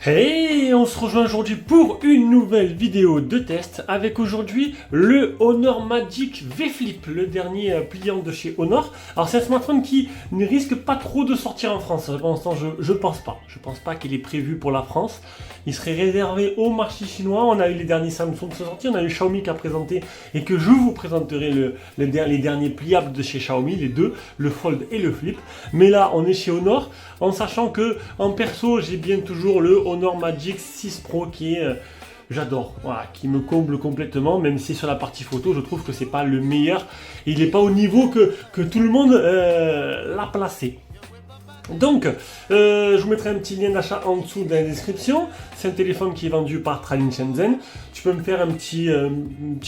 Hey, on se rejoint aujourd'hui pour une nouvelle vidéo de test avec aujourd'hui le Honor Magic V Flip, le dernier pliant de chez Honor. Alors c'est un smartphone qui ne risque pas trop de sortir en France. Pour l'instant, je pense pas. Je pense pas qu'il est prévu pour la France. Il serait réservé au marché chinois. On a eu les derniers Samsung qui sont sortis, on a eu Xiaomi qui a présenté et que je vous présenterai les derniers pliables de chez Xiaomi, les deux, le Fold et le Flip. Mais là, on est chez Honor, en sachant que en perso, j'ai bien toujours le Honor Magic 6 Pro qui est j'adore, voilà, qui me comble complètement, même si sur la partie photo je trouve que c'est pas le meilleur, il n'est pas au niveau que tout le monde l'a placé. Donc, je vous mettrai un petit lien d'achat en dessous dans la description. C'est un téléphone qui est vendu par Tralin Shenzhen. Tu peux me faire un petit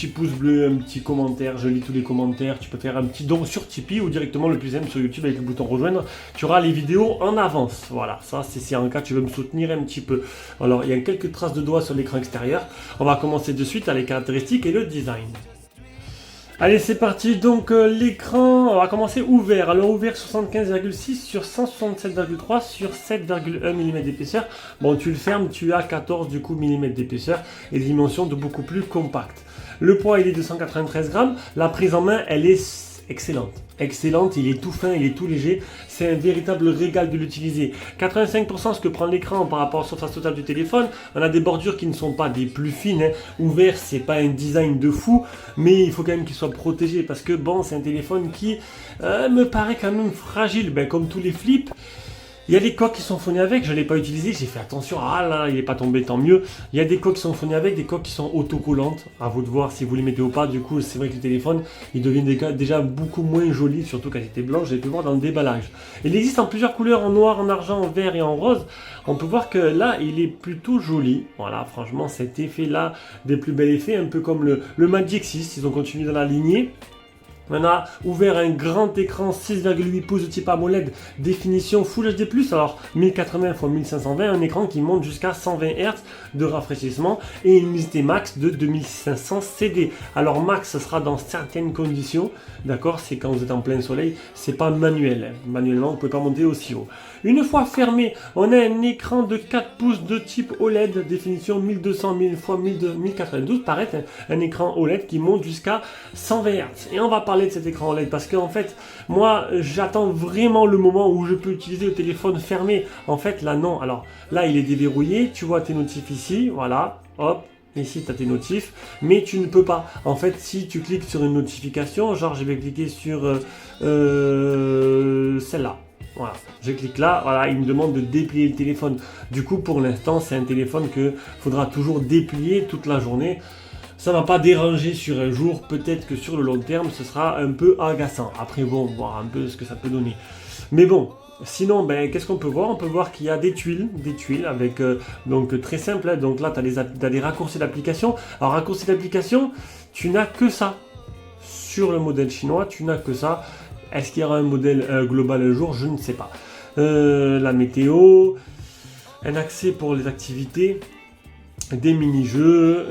pouce bleu, un petit commentaire. Je lis tous les commentaires. Tu peux faire un petit don sur Tipeee ou directement le plus aime sur YouTube avec le bouton rejoindre. Tu auras les vidéos en avance. Voilà, ça c'est si en cas tu veux me soutenir un petit peu. Alors, il y a quelques traces de doigts sur l'écran extérieur. On va commencer de suite à les caractéristiques et le design. Allez, c'est parti. Donc l'écran, on va commencer ouvert. Alors ouvert 75,6 sur 167,3 sur 7,1 mm d'épaisseur. Bon, tu le fermes, tu as 14 du coup mm d'épaisseur et des dimensions de beaucoup plus compactes. Le poids, il est de 193 grammes. La prise en main, elle est excellente. Excellente, il est tout fin, il est tout léger. C'est un véritable régal de l'utiliser. 85% ce que prend l'écran par rapport à la surface totale du téléphone. On a des bordures qui ne sont pas des plus fines. Hein. Ouvert, c'est pas un design de fou, mais il faut quand même qu'il soit protégé parce que bon, c'est un téléphone qui me paraît quand même fragile. Ben, comme tous les flips. Il y a des coques qui sont fournies avec, je ne l'ai pas utilisé, j'ai fait attention, ah là, il n'est pas tombé, tant mieux. Il y a des coques qui sont fournies avec, des coques qui sont autocollantes, à vous de voir si vous les mettez ou pas. Du coup, c'est vrai que le téléphone, il devient déjà beaucoup moins joli, surtout quand il était blanc, j'ai pu voir dans le déballage. Il existe en plusieurs couleurs, en noir, en argent, en vert et en rose. On peut voir que là, il est plutôt joli. Voilà, franchement, cet effet-là, des plus bels effets, un peu comme le Magic 6, ils ont continué dans la lignée. On a ouvert un grand écran 6,8 pouces de type AMOLED, définition Full HD+, alors 1080 x 1520, un écran qui monte jusqu'à 120 Hz de rafraîchissement et une luminosité max de 2500 CD. Alors max, ce sera dans certaines conditions, d'accord, c'est quand vous êtes en plein soleil, c'est pas manuel. Manuellement, vous ne pouvez pas monter aussi haut. Une fois fermé, on a un écran de 4 pouces de type OLED, définition 1200 x 1092, pareil, un écran OLED qui monte jusqu'à 120 Hz. Et on va parler de cet écran OLED parce que en fait moi j'attends vraiment le moment où je peux utiliser le téléphone fermé. En fait là non, alors là il est déverrouillé, tu vois tes notifs ici, voilà, hop. Ici, tu as tes notifs, mais tu ne peux pas. En fait, si tu cliques sur une notification, genre je vais cliquer sur celle-là. Voilà, je clique là, voilà, il me demande de déplier le téléphone. Du coup, pour l'instant, c'est un téléphone que faudra toujours déplier toute la journée. Ça ne va pas déranger sur un jour, peut-être que sur le long terme, ce sera un peu agaçant. Après, bon, voir un peu ce que ça peut donner. Mais bon, sinon, ben, qu'est-ce qu'on peut voir? On peut voir qu'il y a des tuiles avec, donc très simple. Hein, donc là, tu as des raccourcis d'application. Alors, raccourcis d'application, tu n'as que ça. Sur le modèle chinois, tu n'as que ça. Est-ce qu'il y aura un modèle global un jour? Je ne sais pas. La météo, un accès pour les activités, des mini-jeux,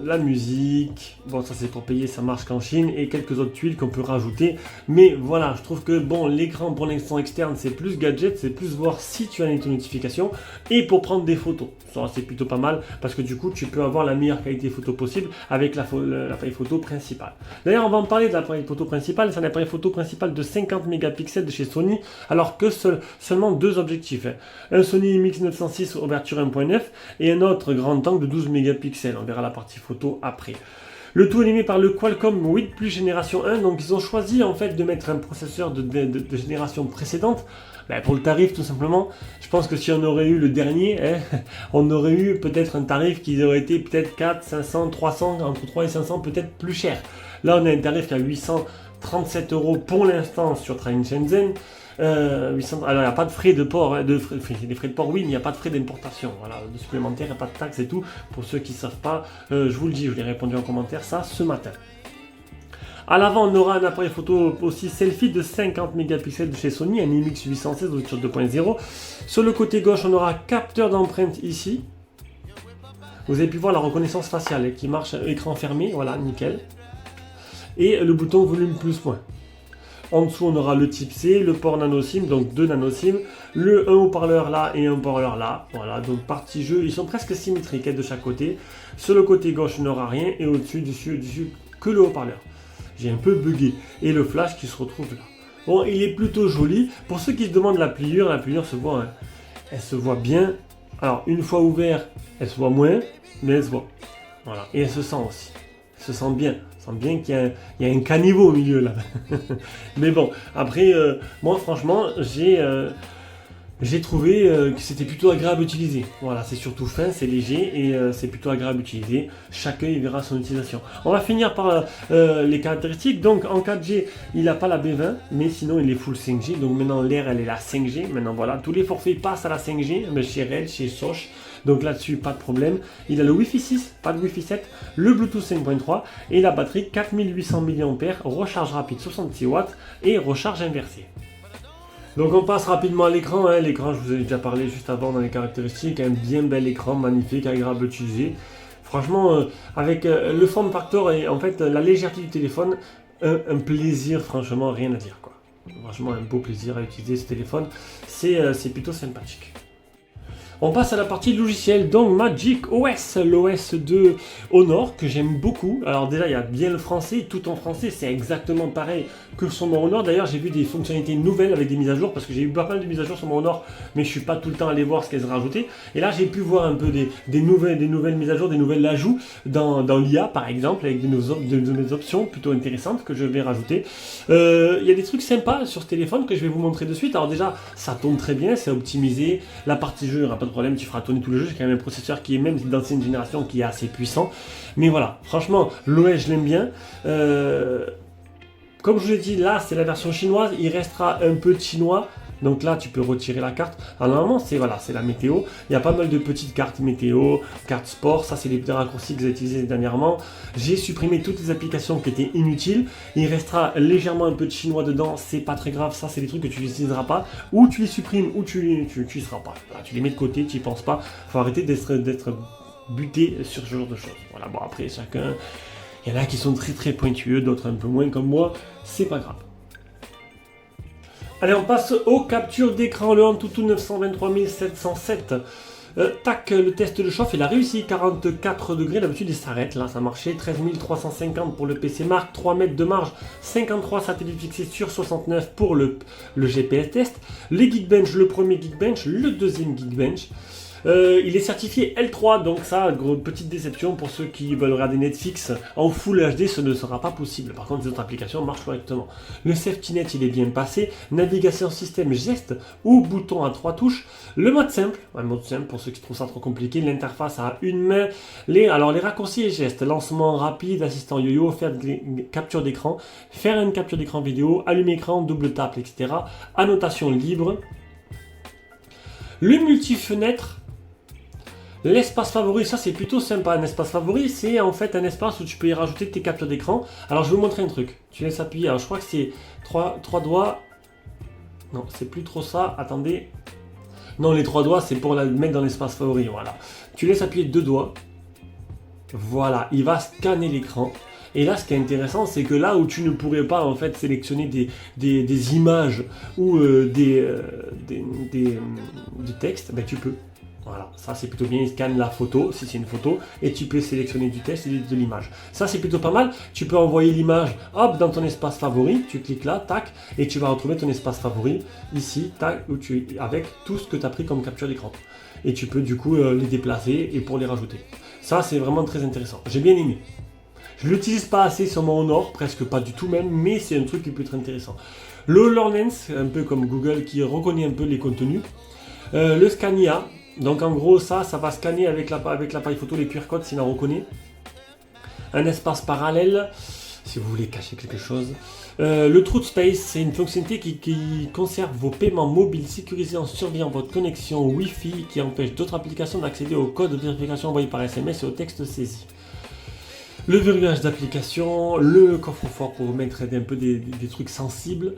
la musique, bon ça c'est pour payer, ça marche qu'en Chine, et quelques autres tuiles qu'on peut rajouter, mais voilà, je trouve que bon, l'écran pour l'instant externe c'est plus gadget, c'est plus voir si tu as une notification, et pour prendre des photos, ça c'est plutôt pas mal, parce que du coup tu peux avoir la meilleure qualité photo possible avec l'appareil photo principal. D'ailleurs on va en parler de l'appareil photo principal, c'est un appareil photo principal de 50 mégapixels de chez Sony, alors que seulement deux objectifs, hein. Un Sony IMX906 ouverture 1.9 et un autre grand angle de 12 mégapixels, on verra la partie photo après. Le tout animé par le Qualcomm 8 Plus génération 1, donc ils ont choisi en fait de mettre un processeur de génération précédente. Ben, pour le tarif tout simplement, je pense que si on aurait eu le dernier, hein, on aurait eu peut-être un tarif qui aurait été peut-être 4, 500, 300, entre 3 et 500 peut-être plus cher. Là on a un tarif qui est à 837 € pour l'instant sur Tralin Shenzhen. 800, alors il n'y a pas de frais de port, hein, des frais de port oui, mais il n'y a pas de frais d'importation, voilà, de supplémentaire, il n'y a pas de taxes et tout, pour ceux qui ne savent pas, je vous le dis, je l'ai répondu en commentaire ça ce matin. À l'avant, on aura un appareil photo aussi selfie de 50 mégapixels de chez Sony, un IMX816 ouverture 2.0. Sur le côté gauche, on aura capteur d'empreinte ici. Vous avez pu voir la reconnaissance faciale qui marche écran fermé, voilà, nickel. Et le bouton volume plus moins. En dessous, on aura le type C, le port nano SIM, donc 2 nano SIM, un haut-parleur là et un haut-parleur là. Voilà, donc partie jeu, ils sont presque symétriques de chaque côté. Sur le côté gauche, on n'aura rien et au-dessus, dessus, que le haut-parleur. J'ai un peu bugué. Et le flash qui se retrouve là. Bon, il est plutôt joli. Pour ceux qui se demandent la pliure se voit, hein. Elle se voit bien. Alors, une fois ouvert, elle se voit moins, mais elle se voit. Voilà, et elle se sent aussi. Elle se sent bien. Elle sent bien qu'il y a un caniveau au milieu là. Mais bon, après, moi franchement, j'ai trouvé que c'était plutôt agréable à utiliser. Voilà, c'est surtout fin, c'est léger et c'est plutôt agréable à utiliser. Chacun y verra son utilisation. On va finir par les caractéristiques. Donc en 4G, il n'a pas la B20, mais sinon il est full 5G. Donc maintenant l'air, elle est la 5G. Maintenant voilà, tous les forfaits passent à la 5G, mais chez Red, chez Soch. Donc là-dessus, pas de problème. Il a le Wi-Fi 6, pas de Wi-Fi 7, le Bluetooth 5.3 et la batterie 4800 mAh, recharge rapide 66 watts et recharge inversée. Donc on passe rapidement à l'écran. L'écran, je vous ai déjà parlé juste avant dans les caractéristiques. Un bien bel écran, magnifique, agréable à utiliser. Franchement, avec le form factor et en fait la légèreté du téléphone, un plaisir, franchement, rien à dire, quoi. Franchement, un beau plaisir à utiliser ce téléphone. C'est plutôt sympathique. On passe à la partie logicielle, donc Magic OS, l'OS de Honor que j'aime beaucoup. Alors déjà il y a bien le français, tout en français, c'est exactement pareil que sur mon Honor. D'ailleurs j'ai vu des fonctionnalités nouvelles avec des mises à jour parce que j'ai eu pas mal de mises à jour sur mon Honor, mais je suis pas tout le temps allé voir ce qu'elles ont rajouté. Et là j'ai pu voir un peu des nouvelles mises à jour, des nouvelles ajouts dans l'IA par exemple, avec de nouvelles options plutôt intéressantes que je vais rajouter. Il y a des trucs sympas sur ce téléphone que je vais vous montrer de suite. Alors déjà ça tourne très bien, c'est optimisé, la partie jeu, il n'y aura pas de problème, tu feras tourner tout le jeu. J'ai quand même un processeur qui est même d'ancienne génération qui est assez puissant. Mais voilà, franchement, l'OS je l'aime bien. Comme je vous l'ai dit, là c'est la version chinoise, il restera un peu de chinois. Donc là tu peux retirer la carte. Alors normalement c'est la météo. Il y a pas mal de petites cartes météo, cartes sport. Ça c'est les petits raccourcis que j'ai utilisés dernièrement. J'ai supprimé toutes les applications qui étaient inutiles. Il restera légèrement un peu de chinois dedans. C'est pas très grave. Ça c'est des trucs que tu n'utiliseras pas. Ou tu les supprimes ou tu n'utiliseras pas. Voilà, tu les mets de côté, tu n'y penses pas. Faut arrêter d'être buté sur ce genre de choses. Voilà, bon après chacun. Il y en a qui sont très très pointueux, d'autres un peu moins comme moi. C'est pas grave. Allez, on passe aux captures d'écran, le Antutu 923 707. Tac, le test de chauffe, il a réussi, 44 degrés, d'habitude il s'arrête, là ça marchait, 13 350 pour le PC Mark, 3 mètres de marge, 53 satellites fixés sur 69 pour le GPS test, les Geekbench, le premier Geekbench, le deuxième Geekbench. Il est certifié L3, donc ça, petite déception pour ceux qui veulent regarder Netflix en Full HD, ce ne sera pas possible. Par contre, les autres applications marchent correctement. Le safety net, il est bien passé. Navigation système geste ou bouton à 3 touches. Le mode simple, un mode simple pour ceux qui trouvent ça trop compliqué. L'interface à une main. Les raccourcis et gestes, lancement rapide, assistant yo-yo, faire une capture d'écran, faire une capture d'écran vidéo, allumer écran, double tap, etc. Annotation libre. Le multi-fenêtre. L'espace favori, ça c'est plutôt sympa. Un espace favori, c'est en fait un espace où tu peux y rajouter tes captures d'écran. Alors je vais vous montrer un truc. Tu laisses appuyer. Alors je crois que c'est 3 doigts. Non, c'est plus trop ça. Attendez. Non, les 3 doigts, c'est pour la mettre dans l'espace favori. Voilà. Tu laisses appuyer 2 doigts. Voilà, il va scanner l'écran. Et là, ce qui est intéressant, c'est que là où tu ne pourrais pas en fait sélectionner des images ou du texte, ben, tu peux. Voilà, ça c'est plutôt bien, il scanne la photo, si c'est une photo, et tu peux sélectionner du texte et de l'image. Ça c'est plutôt pas mal, tu peux envoyer l'image, hop, dans ton espace favori, tu cliques là, tac, et tu vas retrouver ton espace favori, ici, tac, où avec tout ce que tu as pris comme capture d'écran. Et tu peux du coup les déplacer et pour les rajouter. Ça c'est vraiment très intéressant, j'ai bien aimé. Je ne l'utilise pas assez sur mon Honor, presque pas du tout même, mais c'est un truc qui peut être intéressant. Le HoloLens, un peu comme Google qui reconnaît un peu les contenus. Le Scania. Donc en gros ça va scanner avec l'appareil photo les QR codes s'il en reconnaît. Un espace parallèle, si vous voulez cacher quelque chose. Le Truth Space, c'est une fonctionnalité qui conserve vos paiements mobiles sécurisés en surveillant votre connexion Wi-Fi qui empêche d'autres applications d'accéder au code de vérification envoyé par SMS et au texte saisi. Le verrouillage d'application, le coffre-fort pour mettre un peu des trucs sensibles.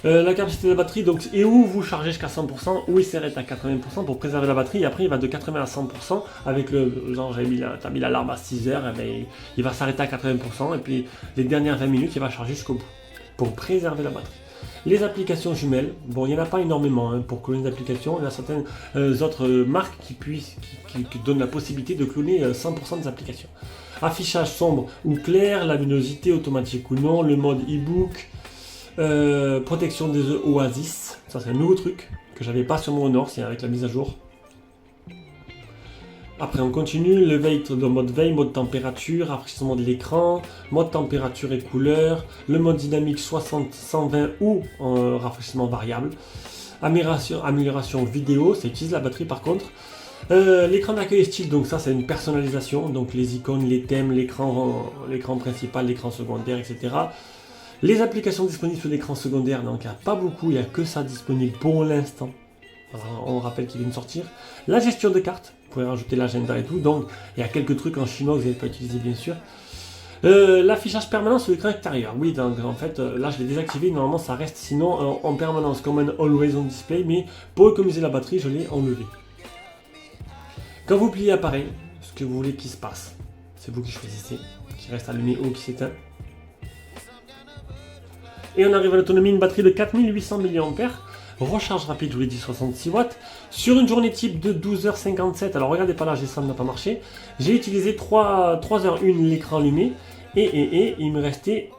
La capacité de la batterie, donc, et où vous chargez jusqu'à 100%, où il s'arrête à 80% pour préserver la batterie, et après il va de 80 à 100% avec le genre, t'as mis l'alarme à 6 heures, et bien, il va s'arrêter à 80%, et puis les dernières 20 minutes il va charger jusqu'au bout, pour préserver la batterie. Les applications jumelles, bon il n'y en a pas énormément hein, pour cloner d'applications, il y a certaines autres marques qui donnent la possibilité de cloner 100% des applications. Affichage sombre ou clair, luminosité automatique ou non, le mode e-book, protection des Oasis, ça c'est un nouveau truc que j'avais pas sur mon Honor, c'est avec la mise à jour. Après on continue, le mode veille, mode température, rafraîchissement de l'écran, mode température et couleur, le mode dynamique 60, 120 ou rafraîchissement variable, amélioration vidéo, ça utilise la batterie par contre. L'écran d'accueil style, donc ça c'est une personnalisation, donc les icônes, les thèmes, l'écran principal, l'écran secondaire, etc. Les applications disponibles sur l'écran secondaire, donc il n'y a pas beaucoup, il n'y a que ça disponible pour l'instant. On rappelle qu'il vient de sortir. La gestion de cartes, vous pouvez rajouter l'agenda et tout, donc il y a quelques trucs en chinois que vous n'avez pas utilisé bien sûr. L'affichage permanent sur l'écran extérieur, oui, donc en fait là je l'ai désactivé, normalement ça reste sinon en permanence comme un Always On Display, mais pour économiser la batterie je l'ai enlevé. Quand vous pliez l'appareil, ce que vous voulez qu'il se passe, c'est vous qui choisissez, qui reste allumé ou qui s'éteint. Et on arrive à l'autonomie, une batterie de 4800 mAh. Recharge rapide, je vous l'ai dit, 66 watts. Sur une journée type de 12h57, alors regardez pas là, ça n'a pas marché. J'ai utilisé 3h01 l'écran allumé. Et il me restait...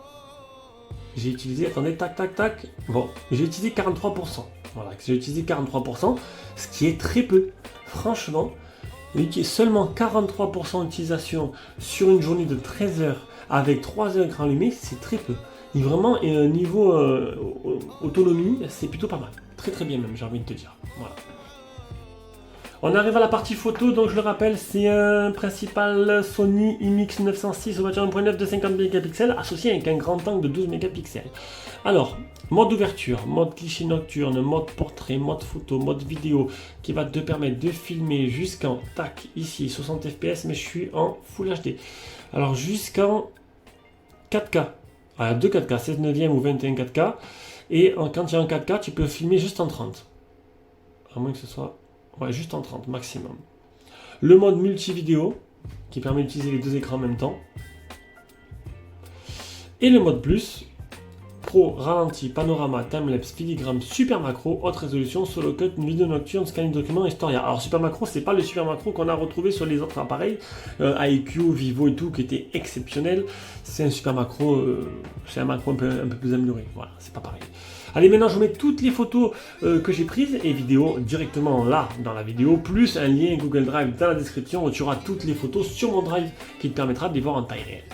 J'ai utilisé, attendez, tac. Bon, j'ai utilisé 43%. Voilà, j'ai utilisé 43%, ce qui est très peu. Franchement, seulement 43% d'utilisation sur une journée de 13 h avec 3 heures d'écran allumé, c'est très peu. Et vraiment, niveau autonomie, c'est plutôt pas mal. Très bien même, j'ai envie de te dire. Voilà. On arrive à la partie photo, donc je le rappelle, c'est un principal Sony IMX906 au 1.9 de 50 mégapixels associé avec un grand angle de 12 mégapixels. Alors, mode ouverture, mode cliché nocturne, mode portrait, mode photo, mode vidéo qui va te permettre de filmer jusqu'en, tac, ici 60 fps, mais je suis en Full HD. Alors jusqu'en 4K. À 2 4K, 16 neuvième ou 21 4K. Et quand tu es en 4K, tu peux filmer juste en 30. À moins que ce soit... Ouais, juste en 30 maximum. Le mode multi-vidéo, qui permet d'utiliser les deux écrans en même temps. Et le mode plus, pro, ralenti, panorama, timelapse, filigrane, super macro, haute résolution, solo cut, vidéo nocturne, scanning document, Historia. Alors super macro, c'est pas le super macro qu'on a retrouvé sur les autres appareils, IQ, Vivo et tout, qui était exceptionnel. C'est un super macro, c'est un macro un peu plus amélioré. Voilà, c'est pas pareil. Allez, maintenant je vous mets toutes les photos que j'ai prises et vidéos directement là dans la vidéo, plus un lien Google Drive dans la description où tu auras toutes les photos sur mon Drive qui te permettra de les voir en taille réelle.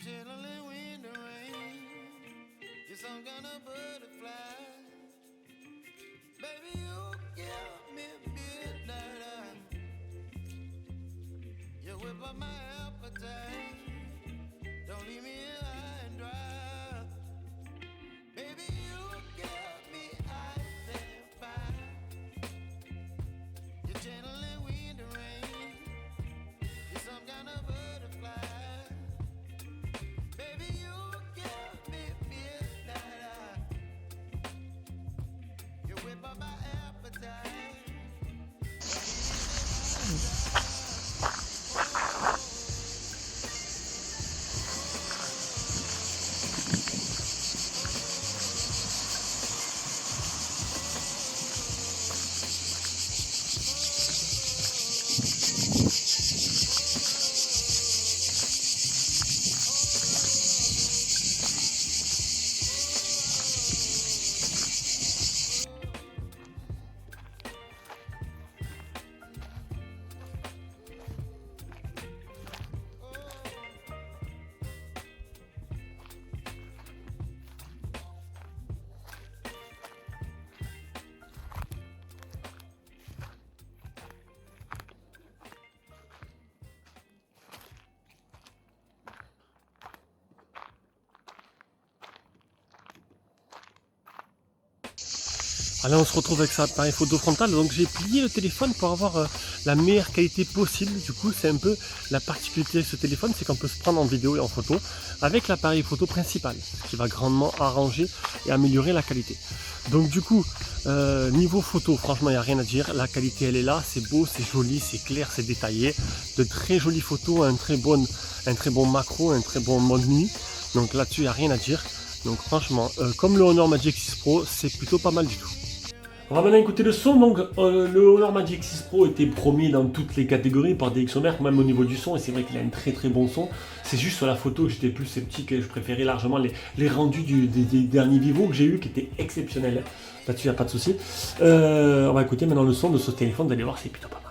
Chilling in the rain, you're some kind of butterfly. Baby, you give Allez, on se retrouve avec ça, appareil photo frontal. Donc j'ai plié le téléphone pour avoir la meilleure qualité possible. Du coup, c'est un peu la particularité de ce téléphone, c'est qu'on peut se prendre en vidéo et en photo avec l'appareil photo principal, ce qui va grandement arranger et améliorer la qualité. Donc du coup, niveau photo, franchement, il n'y a rien à dire. La qualité, elle est là, c'est beau, c'est joli, c'est clair, c'est détaillé. De très jolies photos, un très bon macro, un très bon mode nuit. Donc là-dessus, il n'y a rien à dire. Donc franchement, comme le Honor Magic 6 Pro, c'est plutôt pas mal du tout. On va maintenant écouter le son. Donc le Honor Magic 6 Pro était premier dans toutes les catégories par DxOMark, même au niveau du son, et c'est vrai qu'il a un très très bon son. C'est juste sur la photo que j'étais plus sceptique et je préférais largement les rendus des derniers Vivo que j'ai eu qui étaient exceptionnels. Là-dessus, il n'y a pas de souci. On va écouter maintenant le son de ce téléphone, vous allez voir, c'est plutôt pas mal.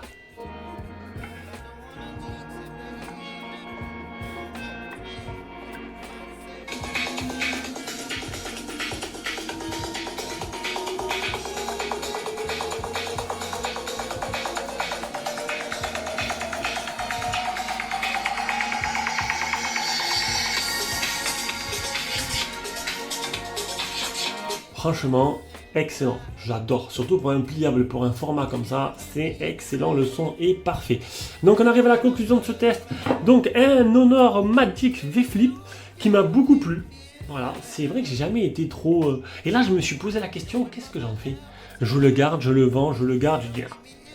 Franchement, excellent, j'adore, surtout pour un pliable, pour un format comme ça, c'est excellent, le son est parfait. Donc on arrive à la conclusion de ce test. Donc un Honor Magic V Flip qui m'a beaucoup plu. Voilà, c'est vrai que j'ai jamais été trop... Et là je me suis posé la question, qu'est-ce que j'en fais? Je le garde, je le vends, je le garde, je dis...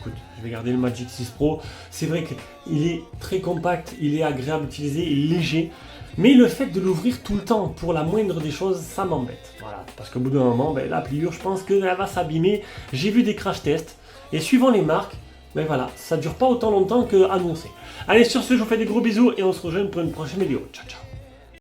Écoute, je vais garder le Magic 6 Pro. C'est vrai qu'il est très compact, il est agréable à utiliser, il est léger. Mais le fait de l'ouvrir tout le temps pour la moindre des choses, ça m'embête. Voilà, parce qu'au bout d'un moment, la pliure, je pense qu'elle va s'abîmer. J'ai vu des crash tests et suivant les marques, voilà, ça dure pas autant longtemps que annoncé. Allez, sur ce, je vous fais des gros bisous et on se rejoint pour une prochaine vidéo. Ciao, ciao.